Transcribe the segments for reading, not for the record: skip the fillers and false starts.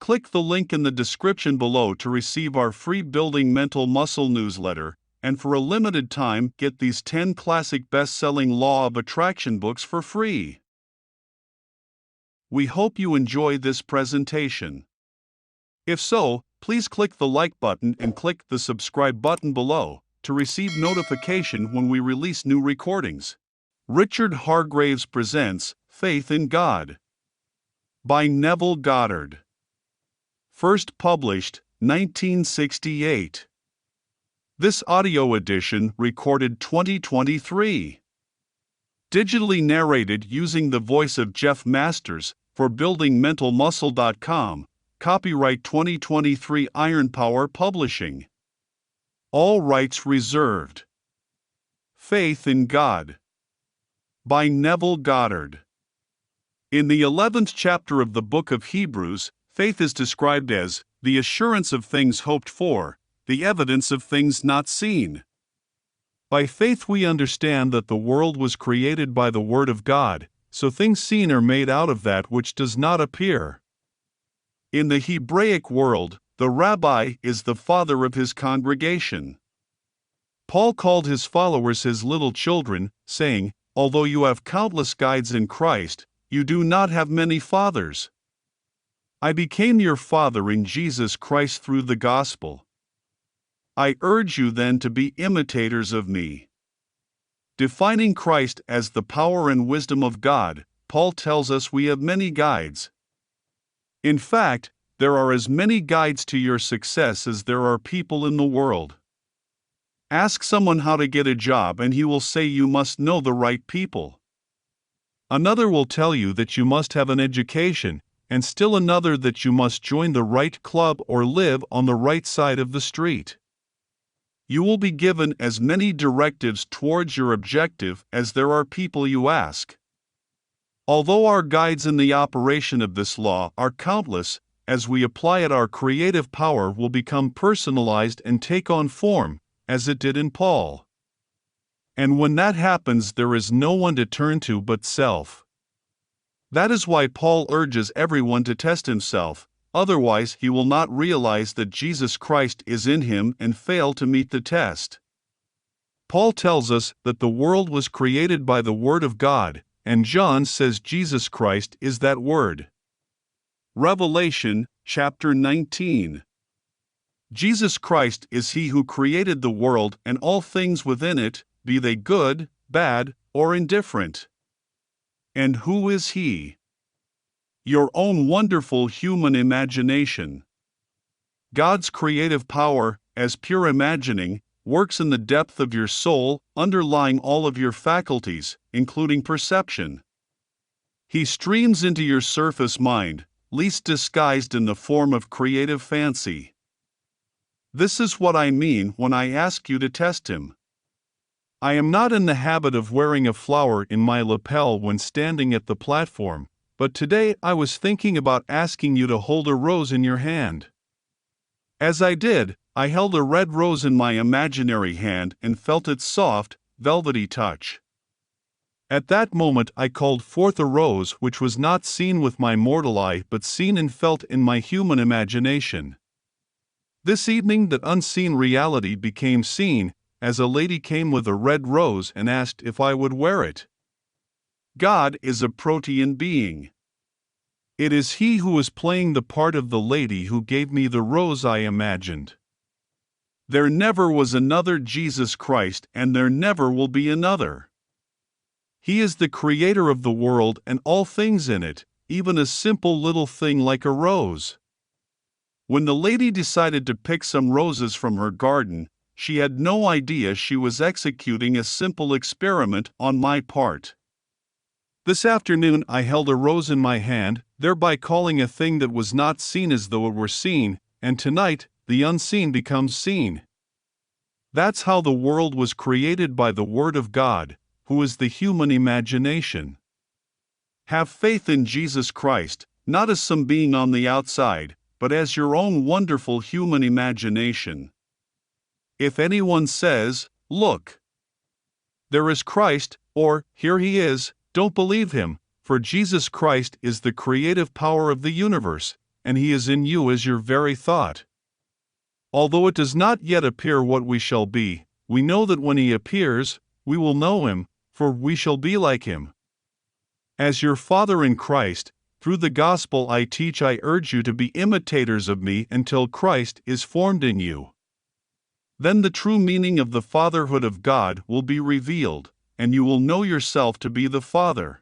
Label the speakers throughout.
Speaker 1: Click the link in the description below to receive our free Building Mental Muscle newsletter, and for a limited time, get these 10 classic best-selling Law of Attraction books for free. We hope you enjoy this presentation. If so, please click the like button and click the subscribe button below to receive notification when we release new recordings. Richard Hargraves presents Faith in God by Neville Goddard. First published, 1968. This audio edition recorded 2023. Digitally narrated using the voice of Jeff Masters for BuildingMentalMuscle.com. Copyright 2023 Iron Power Publishing. All rights reserved. Faith in God by Neville Goddard. In the 11th chapter of the book of Hebrews, faith is described as the assurance of things hoped for, the evidence of things not seen. By faith we understand that the world was created by the Word of God, so things seen are made out of that which does not appear. In the Hebraic world, the rabbi is the father of his congregation. Paul called his followers his little children, saying, "Although you have countless guides in Christ, you do not have many fathers. I became your father in Jesus Christ through the gospel. I urge you then to be imitators of me." Defining Christ as the power and wisdom of God, Paul tells us we have many guides. In fact, there are as many guides to your success as there are people in the world. Ask someone how to get a job and he will say you must know the right people. Another will tell you that you must have an education, and still another that you must join the right club or live on the right side of the street. You will be given as many directives towards your objective as there are people you ask. Although our guides in the operation of this law are countless, as we apply it our creative power will become personalized and take on form, as it did in Paul. And when that happens there is no one to turn to but self. That is why Paul urges everyone to test himself, otherwise he will not realize that Jesus Christ is in him and fail to meet the test. Paul tells us that the world was created by the Word of God, and John says Jesus Christ is that Word. Revelation, chapter 19. Jesus Christ is He who created the world and all things within it, be they good, bad, or indifferent. And who is He? Your own wonderful human imagination. God's creative power, as pure imagining, works in the depth of your soul, underlying all of your faculties, including perception. He streams into your surface mind, least disguised in the form of creative fancy. This is what I mean when I ask you to test Him. I am not in the habit of wearing a flower in my lapel when standing at the platform, but today I was thinking about asking you to hold a rose in your hand. As I did, I held a red rose in my imaginary hand and felt its soft, velvety touch. At that moment I called forth a rose which was not seen with my mortal eye but seen and felt in my human imagination. This evening that unseen reality became seen, as a lady came with a red rose and asked if I would wear it. God is a protean being. It is He who is playing the part of the lady who gave me the rose I imagined. There never was another Jesus Christ and there never will be another. He is the creator of the world and all things in it, even a simple little thing like a rose. When the lady decided to pick some roses from her garden, she had no idea she was executing a simple experiment on my part. This afternoon I held a rose in my hand, thereby calling a thing that was not seen as though it were seen, and tonight, the unseen becomes seen. That's how the world was created by the Word of God, who is the human imagination. Have faith in Jesus Christ, not as some being on the outside, but as your own wonderful human imagination. If anyone says, "Look, there is Christ," or "Here He is," don't believe him, for Jesus Christ is the creative power of the universe, and he is in you as your very thought. Although it does not yet appear what we shall be, we know that when he appears, we will know him, for we shall be like him. As your Father in Christ, through the gospel I teach, I urge you to be imitators of me until Christ is formed in you. Then the true meaning of the fatherhood of God will be revealed, and you will know yourself to be the Father.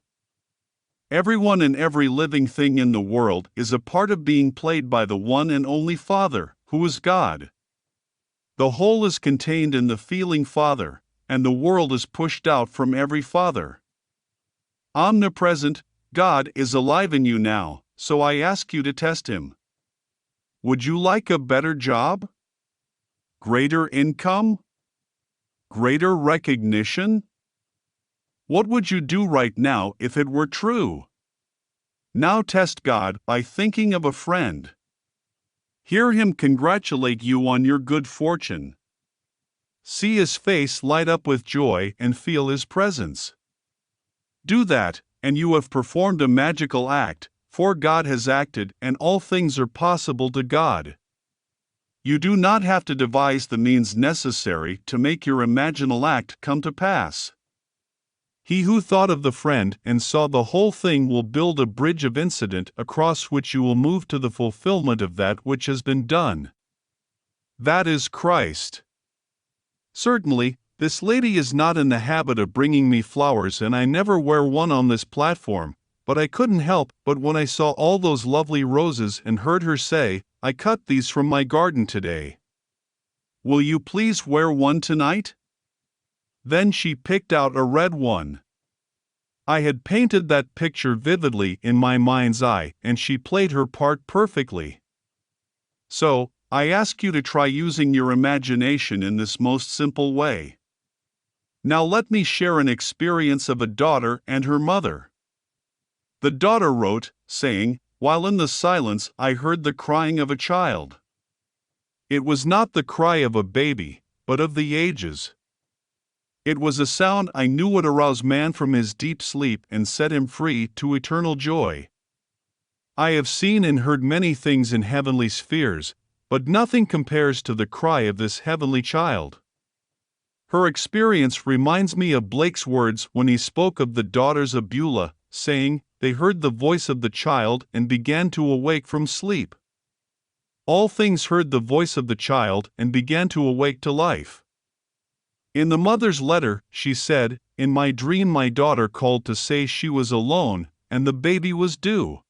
Speaker 1: Everyone and every living thing in the world is a part of being played by the one and only Father, who is God. The whole is contained in the feeling Father, and the world is pushed out from every father. Omnipresent, God is alive in you now, so I ask you to test him. Would you like a better job? Greater income? Greater recognition? What would you do right now if it were true? Now test God by thinking of a friend. Hear him congratulate you on your good fortune. See his face light up with joy and feel his presence. Do that, and you have performed a magical act, for God has acted and all things are possible to God. You do not have to devise the means necessary to make your imaginal act come to pass. He who thought of the friend and saw the whole thing will build a bridge of incident across which you will move to the fulfillment of that which has been done. That is Christ. Certainly, this lady is not in the habit of bringing me flowers, and I never wear one on this platform, but I couldn't help but when I saw all those lovely roses and heard her say, "I cut these from my garden today. Will you please wear one tonight?" Then she picked out a red one. I had painted that picture vividly in my mind's eye, and she played her part perfectly. So, I ask you to try using your imagination in this most simple way. Now let me share an experience of a daughter and her mother. The daughter wrote, saying, "While in the silence I heard the crying of a child. It was not the cry of a baby, but of the ages. It was a sound I knew would arouse man from his deep sleep and set him free to eternal joy. I have seen and heard many things in heavenly spheres, but nothing compares to the cry of this heavenly child." Her experience reminds me of Blake's words when he spoke of the daughters of Beulah, saying, "They heard the voice of the child and began to awake from sleep." All things heard the voice of the child and began to awake to life. In the mother's letter, she said, "In my dream my daughter called to say she was alone, and the baby was due.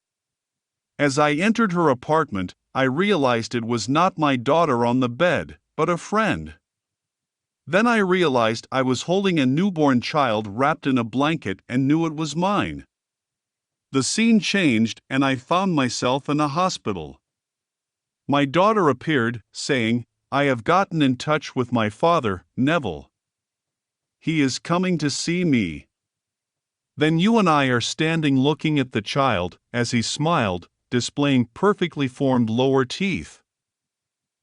Speaker 1: As I entered her apartment, I realized it was not my daughter on the bed, but a friend. Then I realized I was holding a newborn child wrapped in a blanket and knew it was mine. The scene changed and I found myself in a hospital. My daughter appeared, saying, 'I have gotten in touch with my father, Neville. He is coming to see me.' Then you and I are standing looking at the child, as he smiled, displaying perfectly formed lower teeth.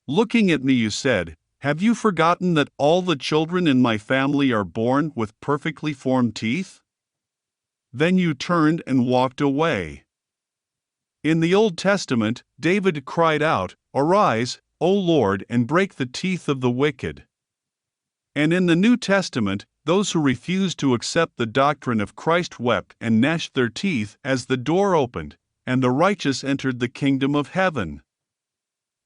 Speaker 1: Looking at me you said, 'Have you forgotten that all the children in my family are born with perfectly formed teeth?' Then you turned and walked away." In the Old Testament, David cried out, "Arise, O Lord, and break the teeth of the wicked." And in the New Testament, those who refused to accept the doctrine of Christ wept and gnashed their teeth as the door opened, and the righteous entered the kingdom of heaven.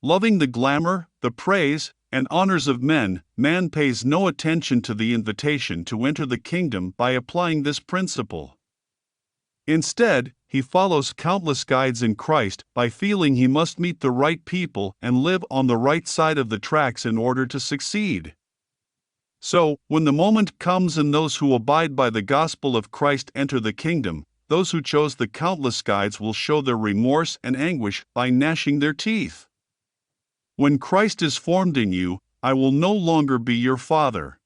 Speaker 1: Loving the glamour, the praise, and honors of men, man pays no attention to the invitation to enter the kingdom by applying this principle. Instead, he follows countless guides in Christ by feeling he must meet the right people and live on the right side of the tracks in order to succeed. So, when the moment comes and those who abide by the gospel of Christ enter the kingdom, those who chose the countless guides will show their remorse and anguish by gnashing their teeth. When Christ is formed in you, I will no longer be your father.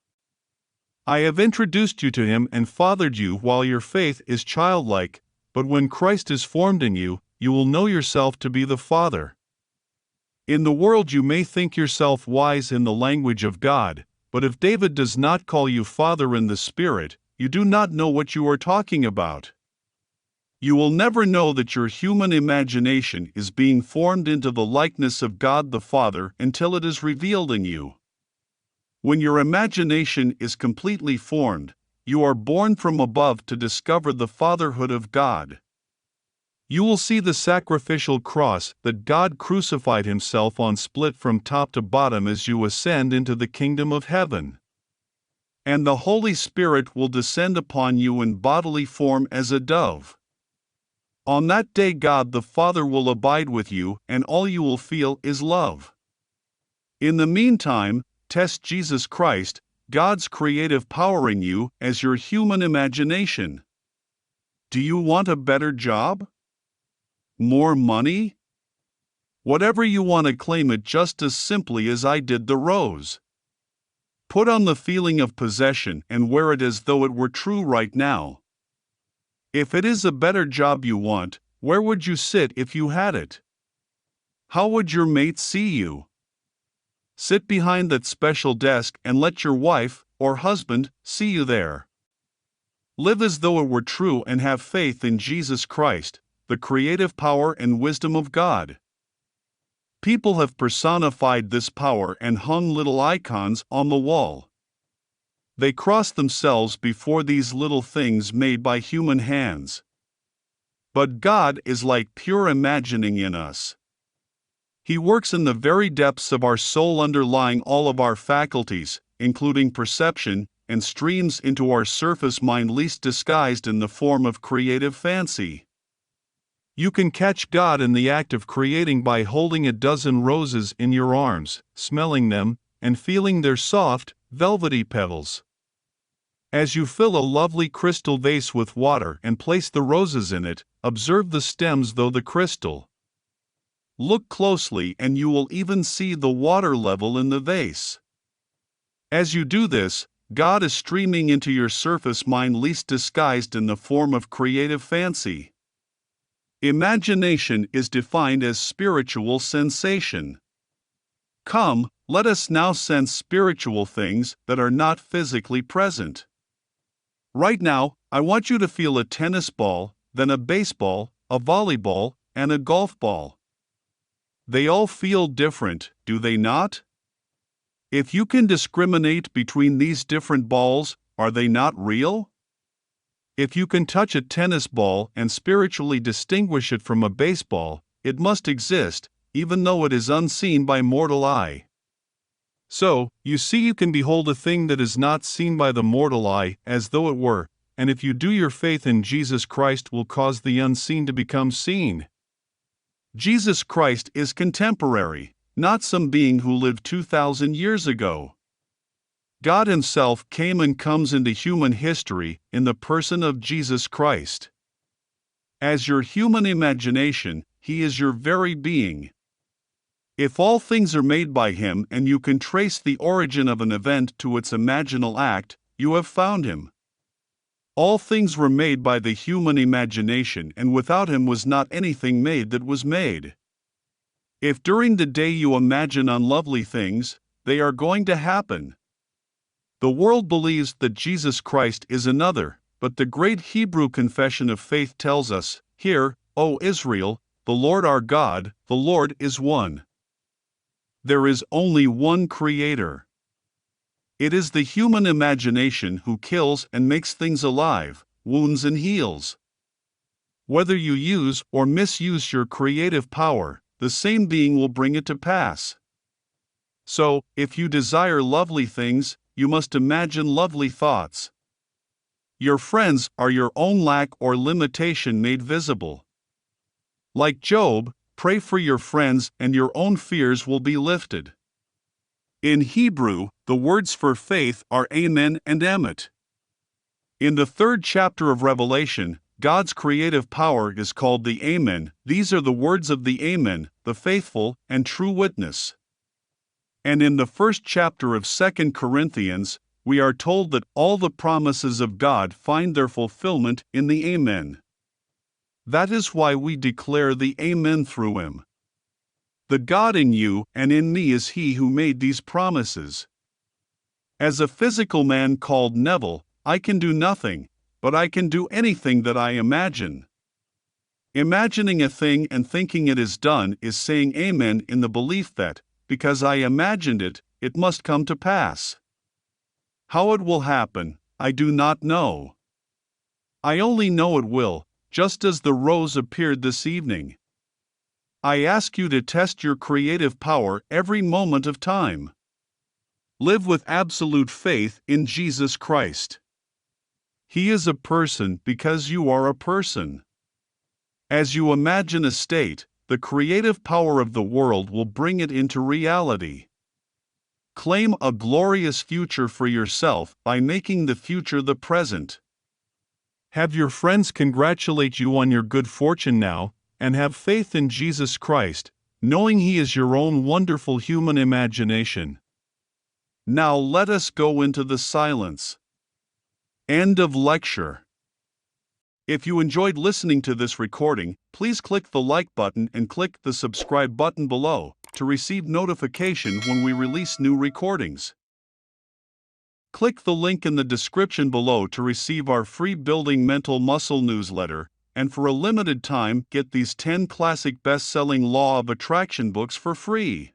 Speaker 1: I have introduced you to him and fathered you while your faith is childlike, but when Christ is formed in you, you will know yourself to be the Father. In the world you may think yourself wise in the language of God, but if David does not call you Father in the Spirit, you do not know what you are talking about. You will never know that your human imagination is being formed into the likeness of God the Father until it is revealed in you. When your imagination is completely formed, you are born from above to discover the fatherhood of God. You will see the sacrificial cross that God crucified Himself on split from top to bottom as you ascend into the kingdom of heaven. And the Holy Spirit will descend upon you in bodily form as a dove. On that day God the Father will abide with you, and all you will feel is love. In the meantime, test Jesus Christ, God's creative power in you, as your human imagination. Do you want a better job? More money? Whatever you want to, claim it just as simply as I did the rose. Put on the feeling of possession and wear it as though it were true right now. If it is a better job you want, where would you sit if you had it? How would your mate see you? Sit behind that special desk and let your wife, or husband, see you there. Live as though it were true and have faith in Jesus Christ, the creative power and wisdom of God. People have personified this power and hung little icons on the wall. They cross themselves before these little things made by human hands. But God is like pure imagining in us. He works in the very depths of our soul, underlying all of our faculties, including perception, and streams into our surface mind, least disguised in the form of creative fancy. You can catch God in the act of creating by holding a dozen roses in your arms, smelling them, and feeling their soft, velvety petals. As you fill a lovely crystal vase with water and place the roses in it, observe the stems through the crystal. Look closely and you will even see the water level in the vase. As you do this, God is streaming into your surface mind, least disguised in the form of creative fancy. Imagination is defined as spiritual sensation. Come, let us now sense spiritual things that are not physically present. Right now, I want you to feel a tennis ball, then a baseball, a volleyball, and a golf ball. They all feel different, do they not? If you can discriminate between these different balls, are they not real? If you can touch a tennis ball and spiritually distinguish it from a baseball, it must exist, even though it is unseen by mortal eye. So, you see, you can behold a thing that is not seen by the mortal eye, as though it were, and if you do, your faith in Jesus Christ will cause the unseen to become seen. Jesus Christ is contemporary, not some being who lived 2,000 years ago. God Himself came and comes into human history in the person of Jesus Christ. As your human imagination, He is your very being. If all things are made by Him and you can trace the origin of an event to its imaginal act, you have found Him. All things were made by the human imagination, and without Him was not anything made that was made. If during the day you imagine unlovely things, they are going to happen. The world believes that Jesus Christ is another, but the great Hebrew confession of faith tells us, "Hear, O Israel, the Lord our God, the Lord is one." There is only one Creator. It is the human imagination who kills and makes things alive, wounds and heals. Whether you use or misuse your creative power, the same being will bring it to pass. So, if you desire lovely things, you must imagine lovely thoughts. Your friends are your own lack or limitation made visible. Like Job, pray for your friends and your own fears will be lifted. In Hebrew, the words for faith are amen and emet. In the 3rd chapter of Revelation, God's creative power is called the Amen. These are the words of the Amen, the faithful and true witness. And in the 1st chapter of 2 Corinthians, we are told that all the promises of God find their fulfillment in the Amen. That is why we declare the Amen through Him. The God in you and in me is He who made these promises. As a physical man called Neville, I can do nothing, but I can do anything that I imagine. Imagining a thing and thinking it is done is saying amen in the belief that, because I imagined it, it must come to pass. How it will happen, I do not know. I only know it will, just as the rose appeared this evening. I ask you to test your creative power every moment of time. Live with absolute faith in Jesus Christ. He is a person because you are a person. As you imagine a state, the creative power of the world will bring it into reality. Claim a glorious future for yourself by making the future the present. Have your friends congratulate you on your good fortune now, and have faith in Jesus Christ, knowing He is your own wonderful human imagination. Now let us go into the silence. End of lecture. If you enjoyed listening to this recording, please click the like button and click the subscribe button below to receive notification when we release new recordings. Click the link in the description below to receive our free Building Mental Muscle newsletter, and for a limited time get these 10 classic best-selling Law of Attraction books for free.